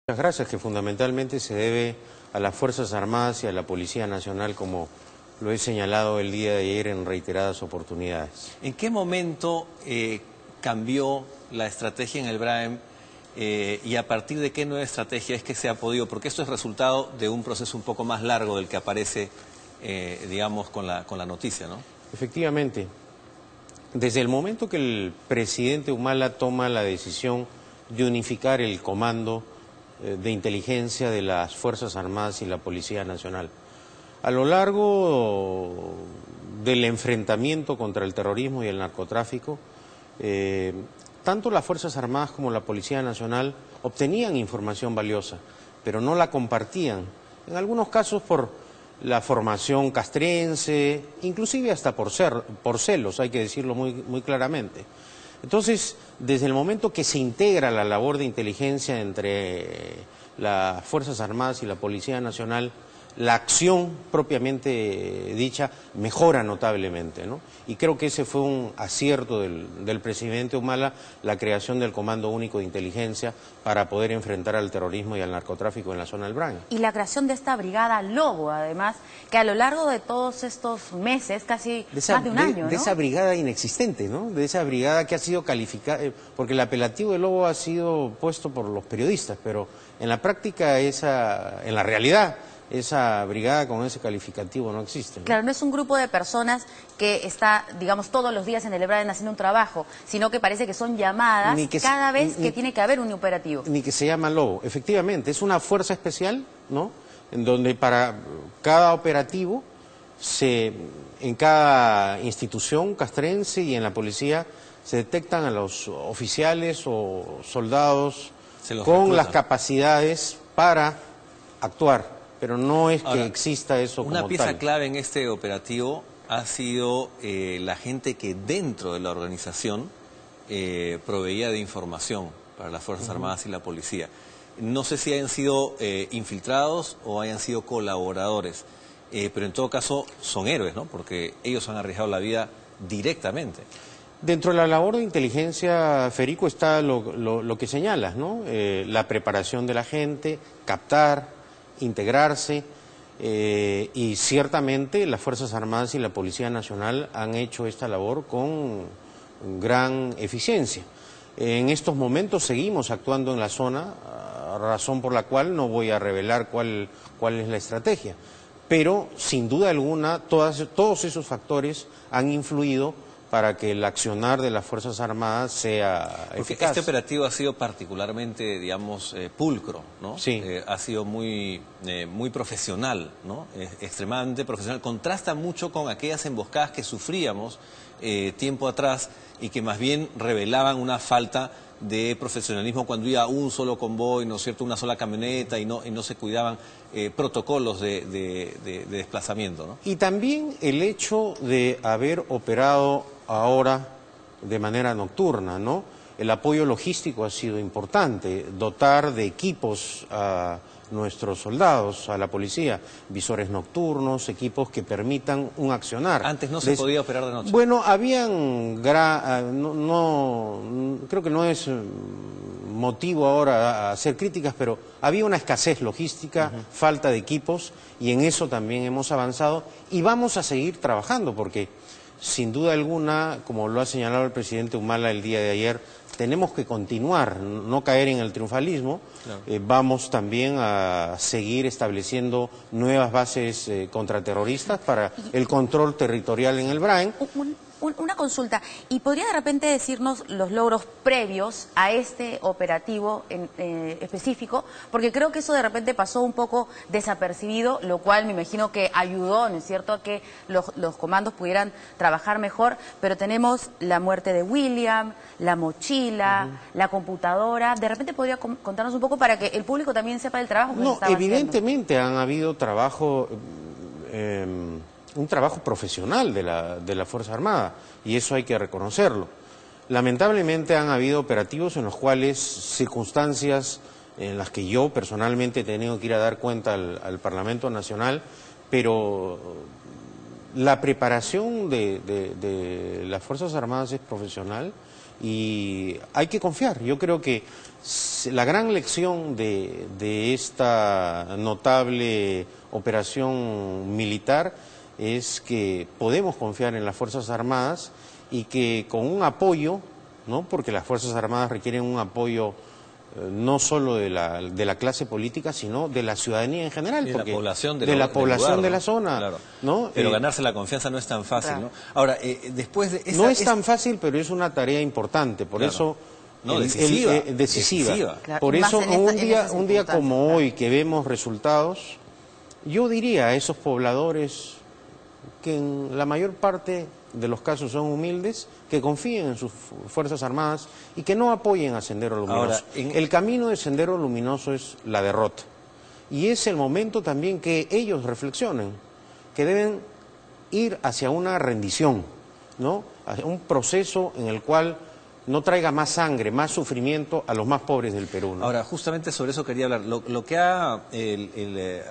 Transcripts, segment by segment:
Muchas gracias, que fundamentalmente se debe a las Fuerzas Armadas y a la Policía Nacional, como lo he señalado el día de ayer en reiteradas oportunidades. ¿En qué momento cambió la estrategia en el BRAEM y a partir de qué nueva estrategia es que se ha podido? Porque esto es resultado de un proceso un poco más largo del que aparece, digamos, con la noticia, ¿no? Efectivamente, desde el momento que el presidente Humala toma la decisión de unificar el comando de inteligencia de las Fuerzas Armadas y la Policía Nacional, a lo largo del enfrentamiento contra el terrorismo y el narcotráfico, tanto las Fuerzas Armadas como la Policía Nacional obtenían información valiosa, pero no la compartían, en algunos casos por la formación castrense, inclusive hasta por celos, hay que decirlo muy claramente. Entonces, desde el momento que se integra la labor de inteligencia entre las Fuerzas Armadas y la Policía Nacional, la acción propiamente dicha mejora notablemente, ¿no? Y creo que ese fue un acierto del presidente Humala, la creación del Comando Único de Inteligencia para poder enfrentar al terrorismo y al narcotráfico en la zona del BRAEM. Y la creación de esta brigada Lobo, además, que a lo largo de todos estos meses, casi más de un año, ¿no? De esa brigada inexistente, ¿no? De esa brigada que ha sido calificada, porque el apelativo de Lobo ha sido puesto por los periodistas, pero en la práctica, en la realidad, esa brigada con ese calificativo no existe, ¿no? Claro, no es un grupo de personas que está, digamos, todos los días en el BRAEM haciendo un trabajo, sino que parece que son llamadas cada vez que tiene que haber un operativo. Ni que se llama Lobo. Efectivamente, es una fuerza especial, ¿no? En donde para cada operativo, en cada institución castrense y en la policía, se detectan a los oficiales o soldados con las capacidades para actuar. Pero no es que exista eso como tal. Una pieza clave en este operativo ha sido la gente que dentro de la organización proveía de información para las Fuerzas Armadas y la Policía. No sé si hayan sido infiltrados o hayan sido colaboradores, pero en todo caso son héroes, ¿no? Porque ellos han arriesgado la vida directamente. Dentro de la labor de inteligencia, Federico, está lo que señalas, ¿no? La preparación de la gente, captar, integrarse, y ciertamente las Fuerzas Armadas y la Policía Nacional han hecho esta labor con gran eficiencia. En estos momentos seguimos actuando en la zona, razón por la cual no voy a revelar cuál es la estrategia, pero sin duda alguna todos esos factores han influido para que el accionar de las Fuerzas Armadas sea eficaz. Este operativo ha sido particularmente, digamos, pulcro, ¿no? Sí. Ha sido muy profesional, ¿no? Extremadamente profesional. Contrasta mucho con aquellas emboscadas que sufríamos tiempo atrás y que más bien revelaban una falta de profesionalismo cuando iba un solo convoy, ¿no es cierto?, una sola camioneta y no se cuidaban protocolos de desplazamiento, ¿no? Y también el hecho de haber operado ahora de manera nocturna, ¿no? El apoyo logístico ha sido importante, dotar de equipos a nuestros soldados, a la policía, visores nocturnos, equipos que permitan un accionar. Antes no se podía operar de noche. Bueno, habían, creo que no es motivo ahora a hacer críticas, pero había una escasez logística, falta de equipos, y en eso también hemos avanzado y vamos a seguir trabajando porque sin duda alguna, como lo ha señalado el presidente Humala el día de ayer, tenemos que continuar, no caer en el triunfalismo. Claro. Vamos también a seguir estableciendo nuevas bases contraterroristas para el control territorial en el BRAEM. Una consulta, ¿y podría de repente decirnos los logros previos a este operativo específico? Porque creo que eso de repente pasó un poco desapercibido, lo cual me imagino que ayudó, ¿no es cierto?, a que los comandos pudieran trabajar mejor, pero tenemos la muerte de William, la mochila, la computadora. De repente podría contarnos un poco para que el público también sepa del trabajo que se estaba evidentemente han habido trabajo... un trabajo profesional de la Fuerza Armada, y eso hay que reconocerlo. Lamentablemente han habido operativos en los cuales circunstancias en las que yo personalmente he tenido que ir a dar cuenta al Parlamento Nacional, pero la preparación de las Fuerzas Armadas es profesional y hay que confiar. Yo creo que La gran lección de esta notable operación militar es que podemos confiar en las Fuerzas Armadas y que con un apoyo, ¿no? Porque las Fuerzas Armadas requieren un apoyo no solo de la clase política, sino de la ciudadanía en general. Y porque de la población, de la población lugar, de la ¿no? zona. Claro. ¿No? Pero ganarse la confianza no es tan fácil, Claro. ¿no? Ahora, después de esa, no es tan fácil, pero es una tarea importante. Por Claro. eso... No, decisiva. Decisiva. Claro, Por y más eso en un esas día circunstancias, como claro. hoy que vemos resultados, yo diría a esos pobladores que en la mayor parte de los casos son humildes, que confíen en sus Fuerzas Armadas y que no apoyen a Sendero Luminoso. Ahora, El camino de Sendero Luminoso es la derrota. Y es el momento también que ellos reflexionen, que deben ir hacia una rendición, ¿no? Hacia un proceso en el cual no traiga más sangre, más sufrimiento a los más pobres del Perú, ¿no? Ahora, justamente sobre eso quería hablar. Lo que a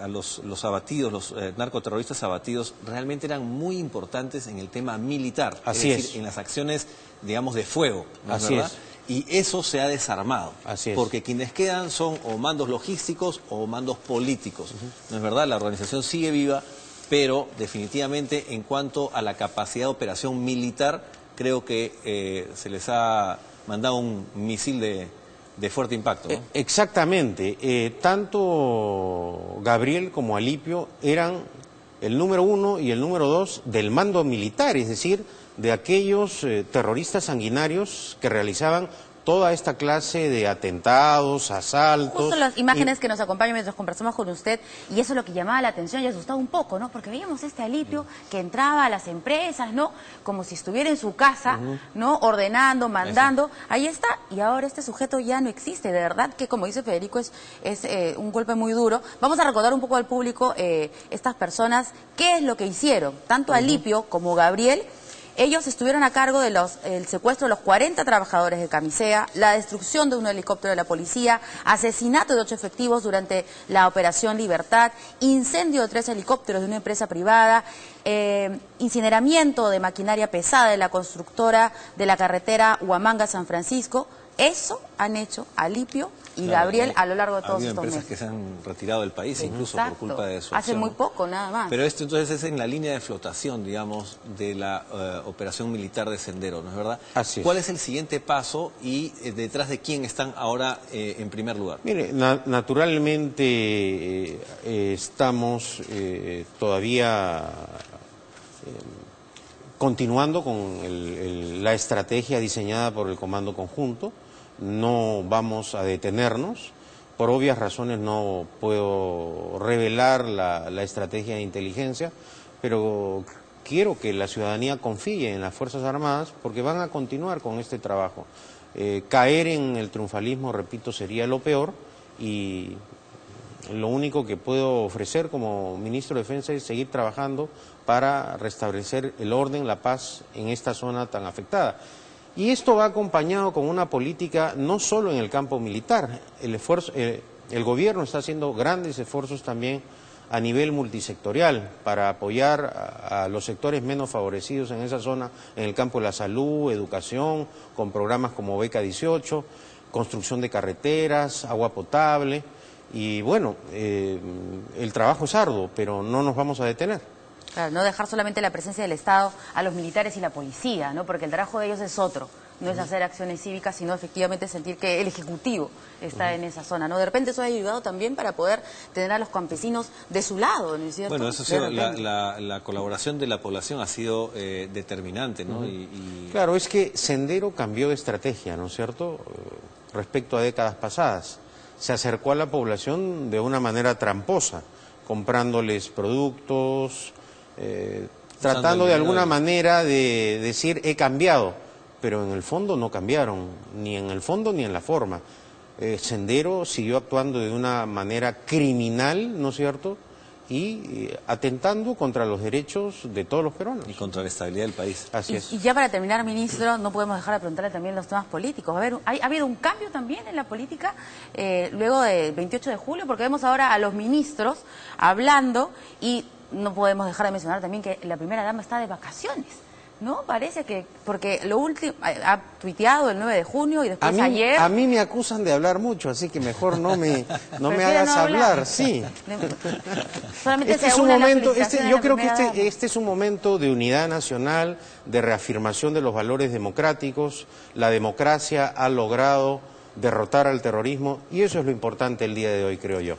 los abatidos, los narcoterroristas abatidos, realmente eran muy importantes en el tema militar. Así es. Decir, es. en las acciones, digamos, de fuego, ¿no es Así verdad? es. Y eso se ha desarmado. Así es. Porque quienes quedan son o mandos logísticos o mandos políticos. ¿No es verdad? La organización sigue viva, pero definitivamente en cuanto a la capacidad de operación militar, creo que se les ha mandado un misil de fuerte impacto, ¿no? Exactamente. Tanto Gabriel como Alipio eran el número 1 y el número 2 del mando militar, es decir, de aquellos terroristas sanguinarios que realizaban toda esta clase de atentados, asaltos. Justo las imágenes que nos acompañan mientras conversamos con usted, y eso es lo que llamaba la atención y asustaba un poco, ¿no? Porque veíamos este Alipio que entraba a las empresas, ¿no? Como si estuviera en su casa, ¿no? Ordenando, mandando. Ahí está, y ahora este sujeto ya no existe. De verdad que, como dice Federico, es un golpe muy duro. Vamos a recordar un poco al público, estas personas, qué es lo que hicieron. Tanto Alipio como Gabriel. Ellos estuvieron a cargo del secuestro de los 40 trabajadores de Camisea, la destrucción de un helicóptero de la policía, asesinato de 8 efectivos durante la Operación Libertad, incendio de 3 helicópteros de una empresa privada, incineramiento de maquinaria pesada de la constructora de la carretera Huamanga-San Francisco. Eso han hecho Alipio y Gabriel a lo largo de todos estos meses. empresas que se han retirado del país, incluso Exacto. por culpa de su Hace acción, muy ¿no? poco, nada más. Pero esto entonces es en la línea de flotación, digamos, de la operación militar de Sendero, ¿no es verdad? Así es. ¿Cuál es el siguiente paso y detrás de quién están ahora en primer lugar? Mire, naturalmente estamos todavía continuando con la estrategia diseñada por el Comando Conjunto. No vamos a detenernos. Por obvias razones no puedo revelar la estrategia de inteligencia, pero quiero que la ciudadanía confíe en las Fuerzas Armadas porque van a continuar con este trabajo. Caer en el triunfalismo, repito, sería lo peor, y lo único que puedo ofrecer como ministro de Defensa es seguir trabajando para restablecer el orden, la paz en esta zona tan afectada. Y esto va acompañado con una política no solo en el campo militar. El gobierno está haciendo grandes esfuerzos también a nivel multisectorial para apoyar a los sectores menos favorecidos en esa zona, en el campo de la salud, educación, con programas como Beca 18, construcción de carreteras, agua potable. Y bueno, el trabajo es arduo, pero no nos vamos a detener. Claro, no dejar solamente la presencia del Estado a los militares y la policía, ¿no? Porque el trabajo de ellos es otro, no es hacer acciones cívicas, sino efectivamente sentir que el Ejecutivo está en esa zona, ¿no? De repente eso ha ayudado también para poder tener a los campesinos de su lado, ¿no es cierto? Bueno, eso ha sido, la colaboración de la población ha sido determinante, ¿no? Claro, es que Sendero cambió de estrategia, ¿no es cierto?, respecto a décadas pasadas. Se acercó a la población de una manera tramposa, comprándoles productos, tratando de alguna manera de decir he cambiado, pero en el fondo no cambiaron, ni en el fondo ni en la forma. Sendero siguió actuando de una manera criminal, ¿no es cierto?, y atentando contra los derechos de todos los peruanos. Y contra la estabilidad del país. Así es. Y ya para terminar, ministro, no podemos dejar de preguntarle también los temas políticos. ¿Ha habido un cambio también en la política luego del 28 de julio? Porque vemos ahora a los ministros hablando y no podemos dejar de mencionar también que la primera dama está de vacaciones, No, parece que, porque lo último, ha tuiteado el 9 de junio y después ayer... A mí me acusan de hablar mucho, así que mejor no me Prefiere hagas no hablar. hablar, sí. Solamente Este se es un une a la momento, felicitación de yo la creo que primera dama. este es un momento de unidad nacional, de reafirmación de los valores democráticos. La democracia ha logrado derrotar al terrorismo y eso es lo importante el día de hoy, creo yo.